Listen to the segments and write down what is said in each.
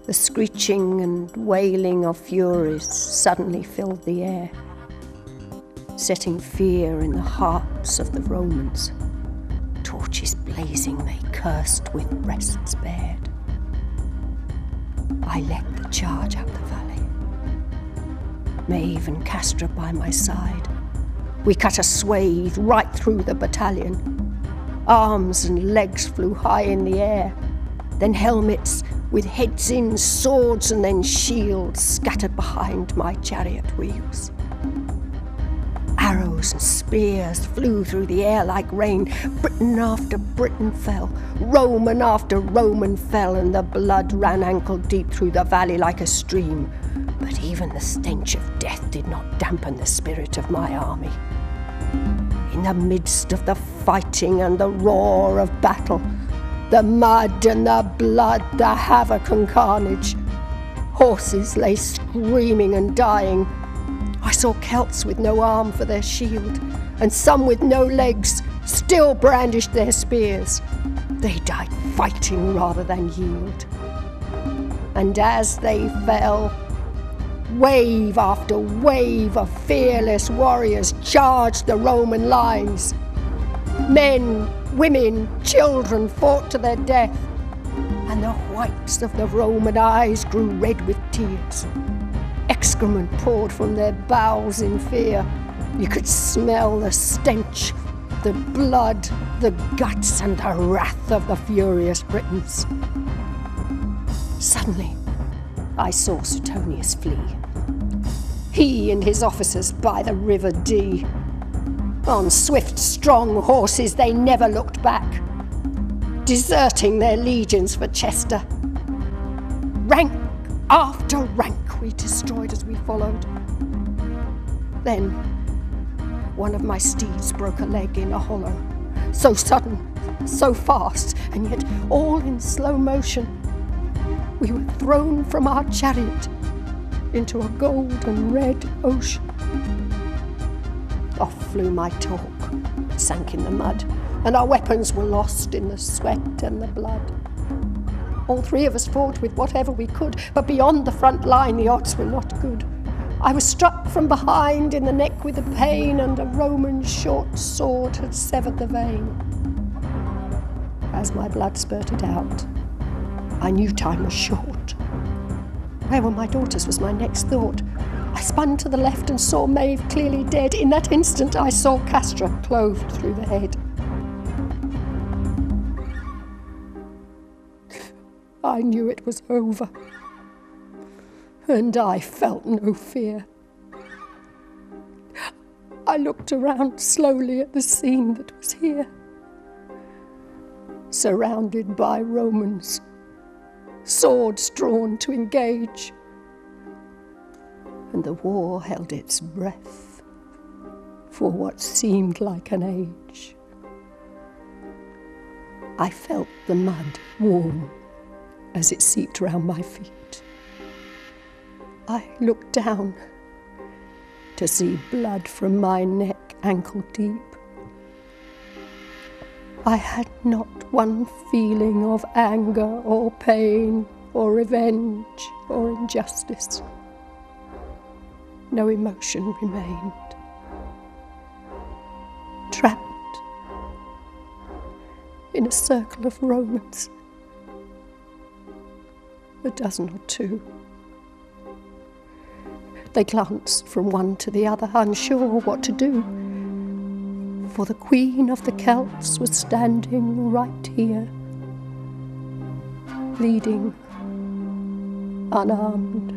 The screeching and wailing of furies suddenly filled the air, setting fear in the hearts of the Romans. Torches blazing, they cursed with breasts bared. I led the charge up the valley, Maeve and Castra by my side. We cut a swathe right through the battalion. Arms and legs flew high in the air, then helmets with heads in, swords and then shields scattered behind my chariot wheels. Arrows and spears flew through the air like rain. Briton after Briton fell, Roman after Roman fell, and the blood ran ankle deep through the valley like a stream. But even the stench of death did not dampen the spirit of my army. In the midst of the fighting and the roar of battle, the mud and the blood, the havoc and carnage, horses lay screaming and dying. I saw Celts with no arm for their shield, and some with no legs still brandished their spears. They died fighting rather than yield. And as they fell, wave after wave of fearless warriors charged the Roman lines. Men, women, children fought to their death, and the whites of the Roman eyes grew red with tears. Excrement poured from their bowels in fear. You could smell the stench, the blood, the guts, and the wrath of the furious Britons. Suddenly, I saw Suetonius flee. He and his officers by the river Dee. On swift, strong horses, they never looked back, deserting their legions for Chester. Rank after rank we destroyed as we followed. Then, one of my steeds broke a leg in a hollow. So sudden, so fast, and yet all in slow motion. We were thrown from our chariot into a gold and red ocean. Off flew my torque, sank in the mud, and our weapons were lost in the sweat and the blood. All three of us fought with whatever we could, but beyond the front line the odds were not good. I was struck from behind in the neck with the pain, and a Roman short sword had severed the vein. As my blood spurted out, I knew time was short. Where were my daughters was my next thought. I spun to the left and saw Maeve clearly dead. In that instant I saw Castra cloved through the head. I knew it was over, and I felt no fear. I looked around slowly at the scene that was here, surrounded by Romans, swords drawn to engage, and the war held its breath for what seemed like an age. I felt the mud warm as it seeped round my feet. I looked down to see blood from my neck ankle deep. I had not one feeling of anger or pain or revenge or injustice. No emotion remained. Trapped in a circle of Romans, a dozen or two. They glanced from one to the other, unsure what to do, for the Queen of the Celts was standing right here, bleeding, unarmed,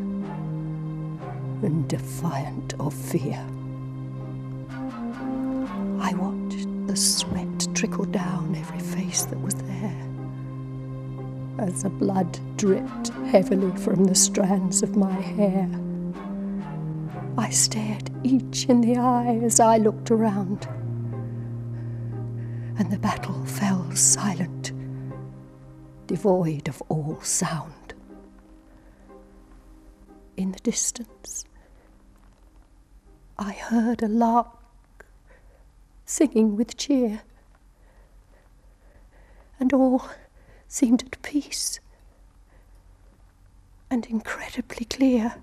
and defiant of fear. I watched the sweat trickle down every face that was there, as the blood dripped heavily from the strands of my hair. I stared each in the eye as I looked around, and the battle fell silent, devoid of all sound. In the distance, I heard a lark singing with cheer, and all seemed at peace. and incredibly clear.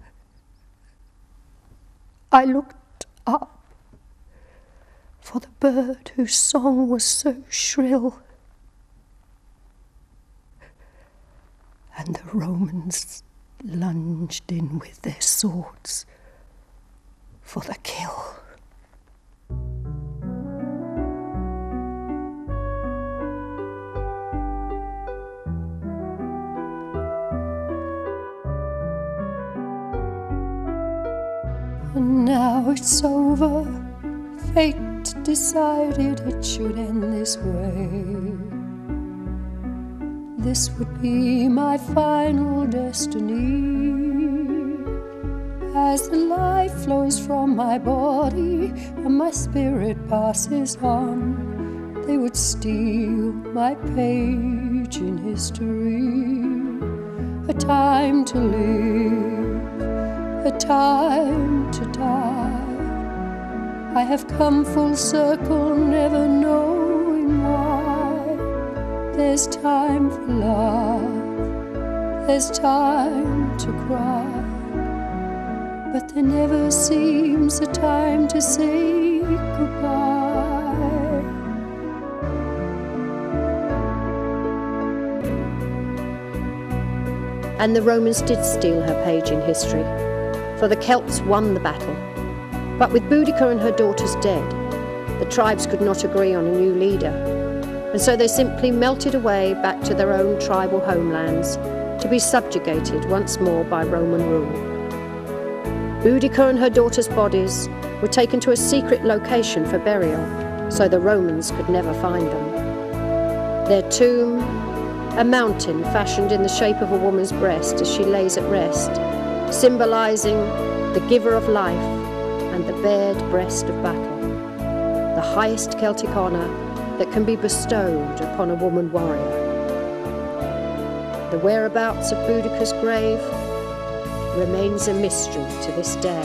I looked up for the bird whose song was so shrill, and the Romans lunged in with their swords for the kill. And now it's over. Fate decided it should end this way. This would be my final destiny. As the life flows from my body and my spirit passes on, they would steal my page in history. A time to live, a time to die. I have come full circle, never knowing why. There's time for love, there's time to cry, but there never seems a time to say goodbye. And the Romans did steal her page in history, for the Celts won the battle. But with Boudicca and her daughters dead, the tribes could not agree on a new leader, and so they simply melted away back to their own tribal homelands to be subjugated once more by Roman rule. Boudicca and her daughters' bodies were taken to a secret location for burial, so the Romans could never find them. Their tomb, a mountain fashioned in the shape of a woman's breast as she lays at rest, symbolising the giver of life and the bared breast of battle, the highest Celtic honour that can be bestowed upon a woman warrior. The whereabouts of Boudicca's grave remains a mystery to this day.